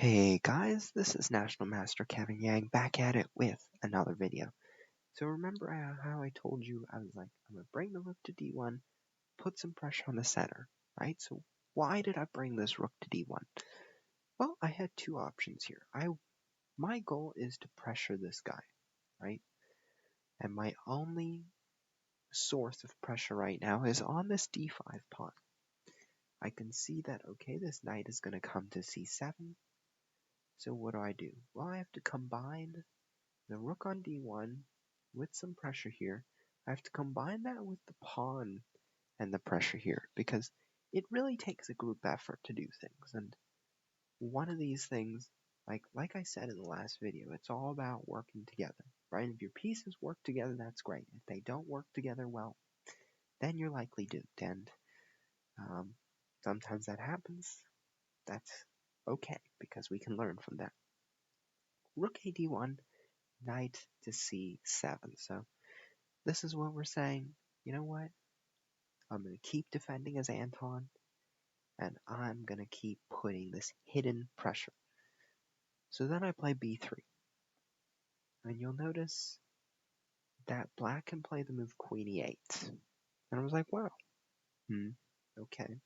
Hey guys, this is National Master Kevin Yang back at it with another video. So remember how I told you I was like, I'm going to bring the rook to d1, put some pressure on the center, right? So why did I bring this rook to d1? Well, I had two options here. My goal is to pressure this guy, right? And my only source of pressure right now is on this d5 pawn. I can see that, okay, this knight is going to come to c7. So what do? Well, I have to combine the rook on d1 with some pressure here. I have to combine that with the pawn and the pressure here because it really takes a group effort to do things. And one of these things, like I said in the last video, it's all about working together, right? If your pieces work together, that's great. If they don't work together well, then you're likely doomed. And sometimes that happens. That's okay because we can learn from that. Rook a d1, knight to c7. So this is what we're saying. You know what? I'm going to keep defending as Anthon, and I'm going to keep putting this hidden pressure. So then I play b3. And you'll notice that black can play the move queen e8. And I was like, wow. Okay.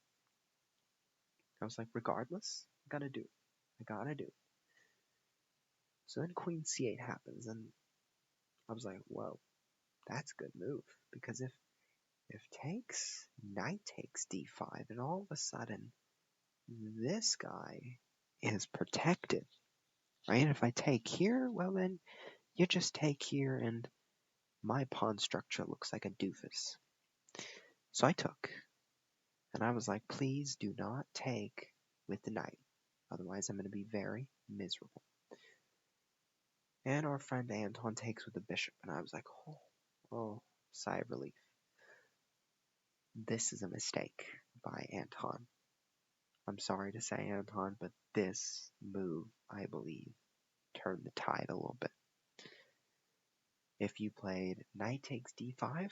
I was like, regardless, I gotta do it. I gotta do it. So then queen c8 happens, and I was like, whoa, that's a good move. Because if takes, knight takes d5, and all of a sudden, this guy is protected, right? If I take here, well then, you just take here and my pawn structure looks like a doofus. So I took, and I was like, please do not take with the knight, otherwise I'm going to be very miserable. And our friend Anthon takes with the bishop, and I was like, oh, sigh of relief. This is a mistake by Anthon. I'm sorry to say, Anthon, but this move, I believe, turned the tide a little bit. If you played knight takes d5,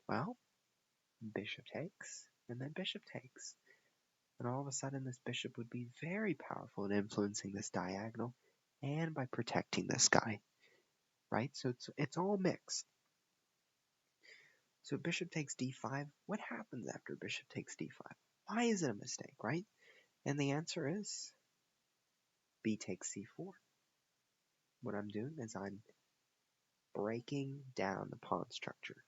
well, bishop takes, and then bishop takes. And all of a sudden, this bishop would be very powerful in influencing this diagonal and by protecting this guy, right? So it's all mixed. So bishop takes d5. What happens after bishop takes d5? Why is it a mistake, right? And the answer is b takes c4. What I'm doing is I'm breaking down the pawn structure.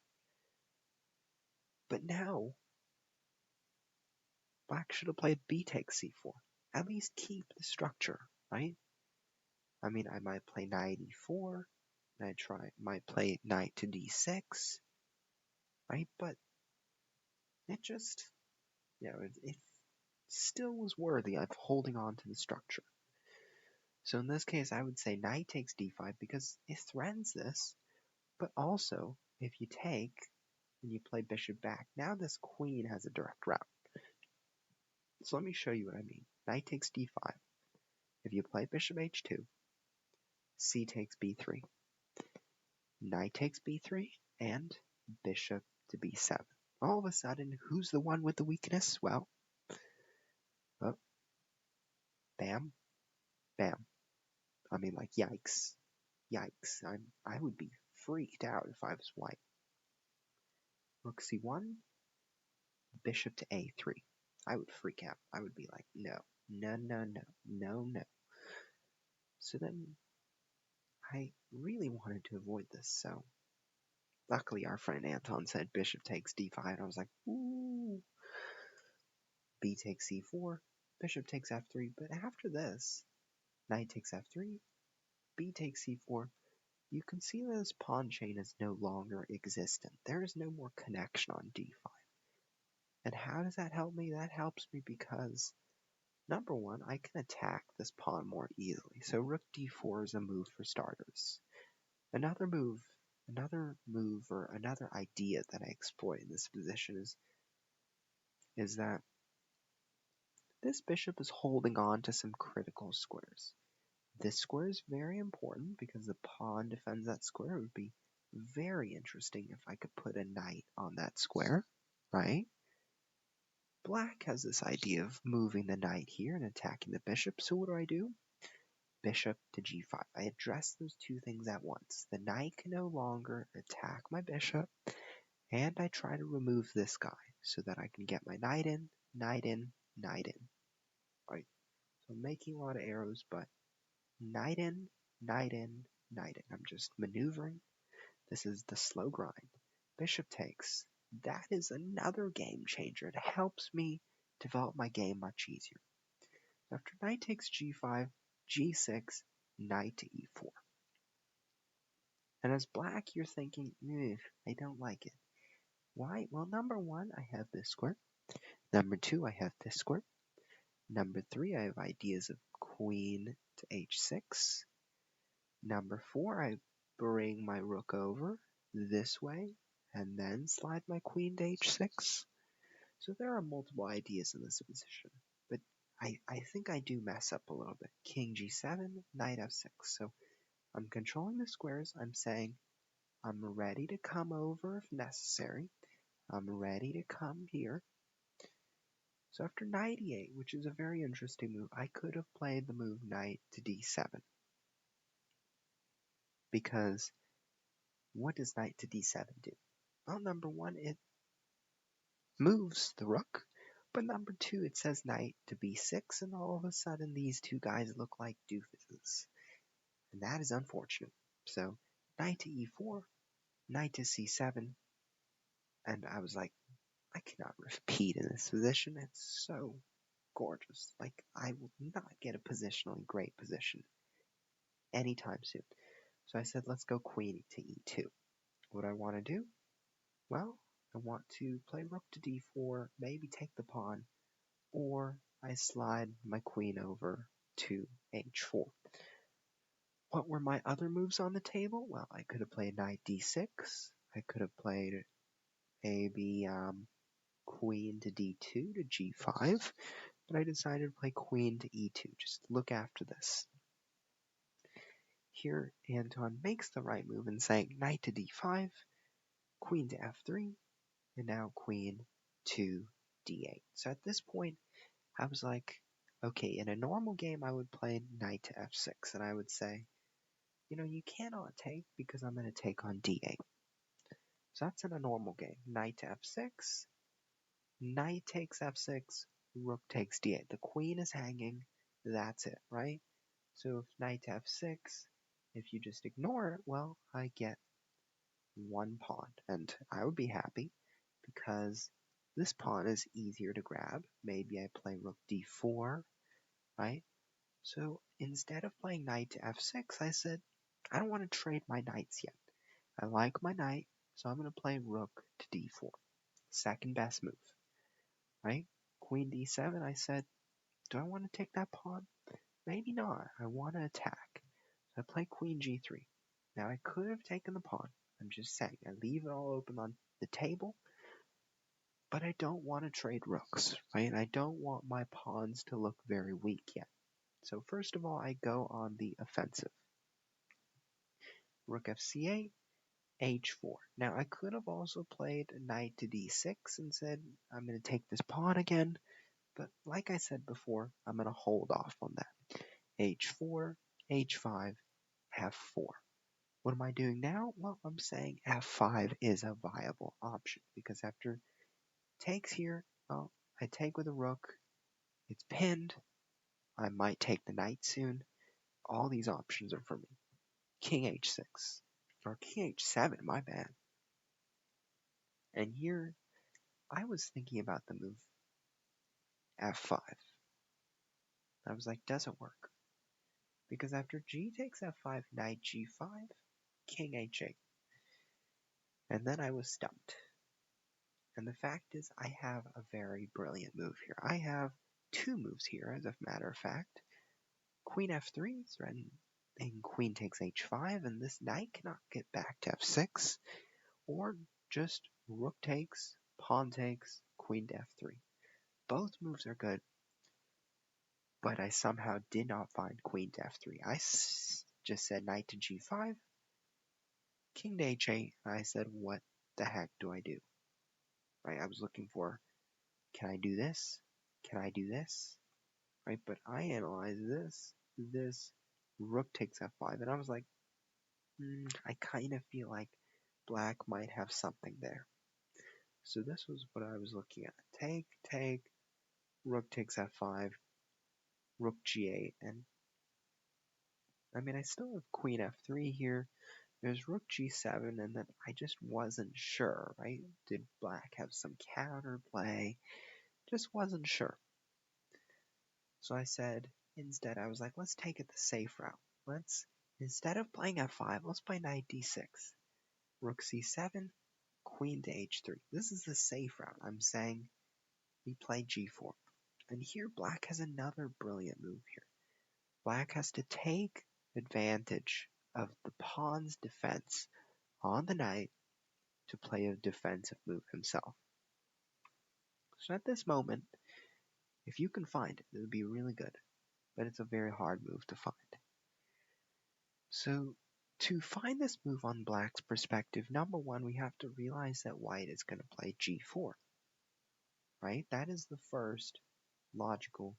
But now, black should have played b takes c4. At least keep the structure, right? I mean, I might play knight e4, and might play knight to d6, right? But it just, it still was worthy of holding on to the structure. So in this case, I would say knight takes d5 because it threatens this, but also, if you take and you play bishop back, now this queen has a direct route. So let me show you what I mean. Knight takes d5. If you play bishop h2, c takes b3. Knight takes b3, and bishop to b7. All of a sudden, who's the one with the weakness? Well, oh, bam, bam. I mean, like, yikes. Yikes. I would be freaked out if I was white. Rook c1, bishop to a3. I would freak out. I would be like, no, no, no, no, no, no. So then I really wanted to avoid this, so luckily our friend Anthon said bishop takes d5, and I was like, ooh. B takes c4, bishop takes f3, but after this, knight takes f3, b takes c4, you can see that this pawn chain is no longer existent. There is no more connection on d5. And how does that help me? That helps me because, number one, I can attack this pawn more easily. So rook d4 is a move for starters. Another move or another idea that I exploit in this position is that this bishop is holding on to some critical squares. This square is very important because the pawn defends that square. It would be very interesting if I could put a knight on that square, right? Black has this idea of moving the knight here and attacking the bishop, so what do? Bishop to g5. I address those two things at once. The knight can no longer attack my bishop, and I try to remove this guy so that I can get my knight in, knight in, knight in. Right? So I'm making a lot of arrows, but knight in, knight in, knight in. I'm just maneuvering. This is the slow grind. Bishop takes. That is another game changer. It helps me develop my game much easier. After knight takes g5, g6, knight to e4. And as black, you're thinking, I don't like it. Why? Well, number one, I have this square. Number two, I have this square. Number three, I have ideas of queen to h6. Number four, I bring my rook over this way and then slide my queen to h6. So there are multiple ideas in this position, but I think I do mess up a little bit. King g7, knight f6. So I'm controlling the squares. I'm saying I'm ready to come over if necessary. I'm ready to come here. So after knight e8, which is a very interesting move, I could have played the move knight to d7. Because what does knight to d7 do? Well, number one, it moves the rook. But number two, it says knight to b6, and all of a sudden these two guys look like doofuses. And that is unfortunate. So knight to e4, knight to c7, and I was like, I cannot repeat in this position. It's so gorgeous. Like, I will not get a positionally great position anytime soon. So I said, let's go queen to e2. What I want to do? Well, I want to play rook to d4, maybe take the pawn, or I slide my queen over to h4. What were my other moves on the table? Well, I could have played knight d6. I could have played maybe queen to d2 to g5, but I decided to play queen to e2. Just look after this. Here, Anton makes the right move in saying knight to d5, queen to f3, and now queen to d8. So at this point, I was like, okay, in a normal game, I would play knight to f6, and I would say, you cannot take because I'm going to take on d8. So that's in a normal game. Knight to f6, knight takes f6, rook takes d8. The queen is hanging, that's it, right? So if knight to f6, if you just ignore it, well, I get one pawn, and I would be happy because this pawn is easier to grab. Maybe I play rook d4, right? So instead of playing knight to f6, I said, I don't want to trade my knights yet. I like my knight, so I'm going to play rook to d4. Second best move, right? Queen d7, I said, do I want to take that pawn? Maybe not. I want to attack. So I play queen g3. Now I could have taken the pawn. I'm just saying, I leave it all open on the table, but I don't want to trade rooks, right? I don't want my pawns to look very weak yet. So first of all, I go on the offensive. Rook fc8, h4. Now I could have also played knight to d6 and said, I'm going to take this pawn again, but like I said before, I'm going to hold off on that. h4, h5, f4. What am I doing now? Well, I'm saying f5 is a viable option because after takes here, well, I take with a rook, it's pinned, I might take the knight soon. All these options are for me. King h6, or king h7, my bad. And here, I was thinking about the move f5. I was like, doesn't work. Because after g takes f5, knight g5, king h8. And then I was stumped. And the fact is, I have a very brilliant move here. I have two moves here, as a matter of fact. Queen f3, and queen takes h5, and this knight cannot get back to f6. Or just rook takes, pawn takes, queen to f3. Both moves are good, but I somehow did not find queen to f3. I just said knight to g5, king to h8, and I said, what the heck do I do? Right? I was looking for can I do this? Can I do this? Right, but I analyze this, rook takes f5, and I was like, I kind of feel like black might have something there. So this was what I was looking at. Take, rook takes f5, rook g8, and I mean, I still have queen f3 here. There's rook g7, and then I just wasn't sure, right? Did black have some counterplay? Just wasn't sure. So I said, instead, I was like, let's take it the safe route. Instead of playing f5, let's play knight d6. Rook c7, queen to h3. This is the safe route. I'm saying we play g4. And here, black has another brilliant move here. Black has to take advantage of the pawn's defense on the knight to play a defensive move himself. So at this moment, if you can find it, it would be really good. But it's a very hard move to find. So to find this move on black's perspective, number one, we have to realize that white is going to play g4. Right? That is the first logical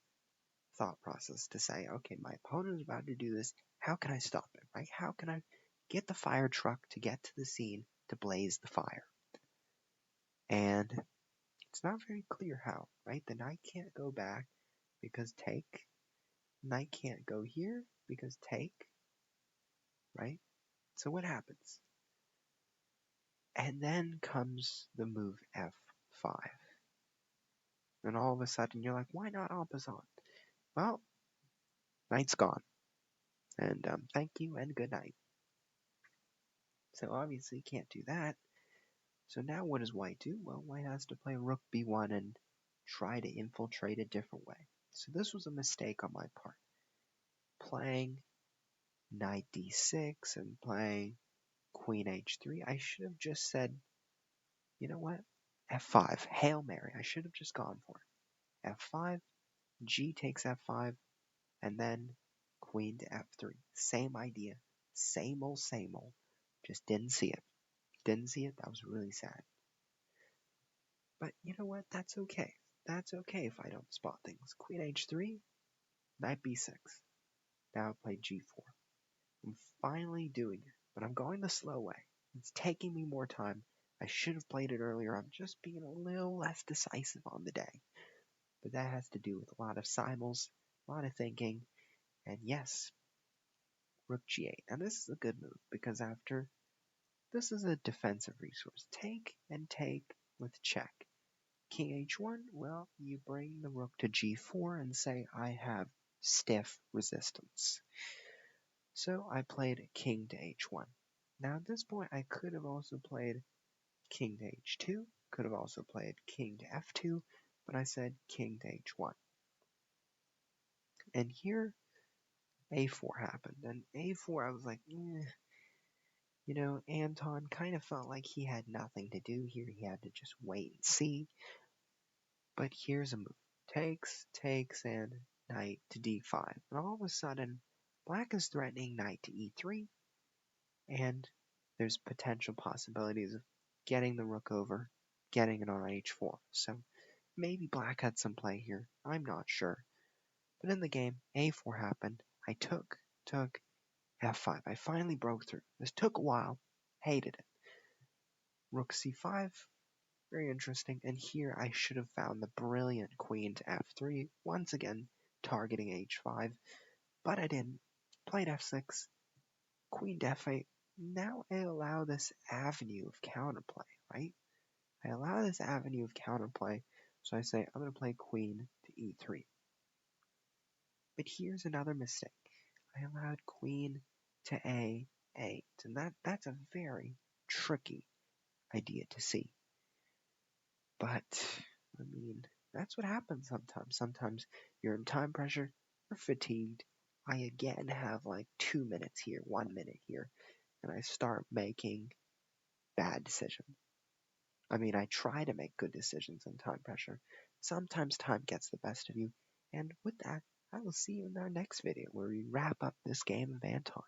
thought process to say, okay, my opponent is about to do this. How can I stop it? Right? How can I get the fire truck to get to the scene to blaze the fire? And it's not very clear how, right? The knight can't go back because take. Knight can't go here because take, right? So what happens? And then comes the move f5. And all of a sudden you're like, why not en passant? Well, knight's gone. And thank you and good night. So obviously can't do that. So now what does white do? Well, white has to play rook b1 and try to infiltrate a different way. So this was a mistake on my part. Playing knight d6 and playing queen h3, I should have just said, you know what? f5, Hail Mary. I should have just gone for it. f5, g takes f5, and then queen to f3. Same idea, same old, just didn't see it. Didn't see it, that was really sad. But you know what? That's okay. That's okay if I don't spot things. Queen h3, knight b6. Now I play g4. I'm finally doing it, but I'm going the slow way. It's taking me more time. I should have played it earlier. I'm just being a little less decisive on the day. But that has to do with a lot of simuls, a lot of thinking, and yes, rook g8. Now this is a good move because after this is a defensive resource. Take and take with check. King h1, well, you bring the rook to g4 and say, I have stiff resistance. So I played king to h1. Now at this point, I could have also played king to h2, could have also played king to f2, but I said king to h1. And here, a4 happened, and a4, I was like, you know, Anton kind of felt like he had nothing to do here. He had to just wait and see. But here's a move. Takes, and knight to d5. And all of a sudden, black is threatening knight to e3. And there's potential possibilities of getting the rook over, getting it on h4. So maybe black had some play here. I'm not sure. But in the game, a4 happened. I took f5. I finally broke through. This took a while. Hated it. Rook c5. Very interesting. And here I should have found the brilliant queen to f3, once again targeting h5, but I didn't. Played f6, queen to f8. Now I allow this avenue of counterplay, right? I allow this avenue of counterplay, so I say I'm going to play queen to e3. But here's another mistake. I allowed queen to a8, and that's a very tricky idea to see. But, I mean, that's what happens sometimes. Sometimes you're in time pressure, you're fatigued. I again have like 2 minutes here, 1 minute here, and I start making bad decisions. I mean, I try to make good decisions in time pressure. Sometimes time gets the best of you. And with that, I will see you in our next video where we wrap up this game of Anton.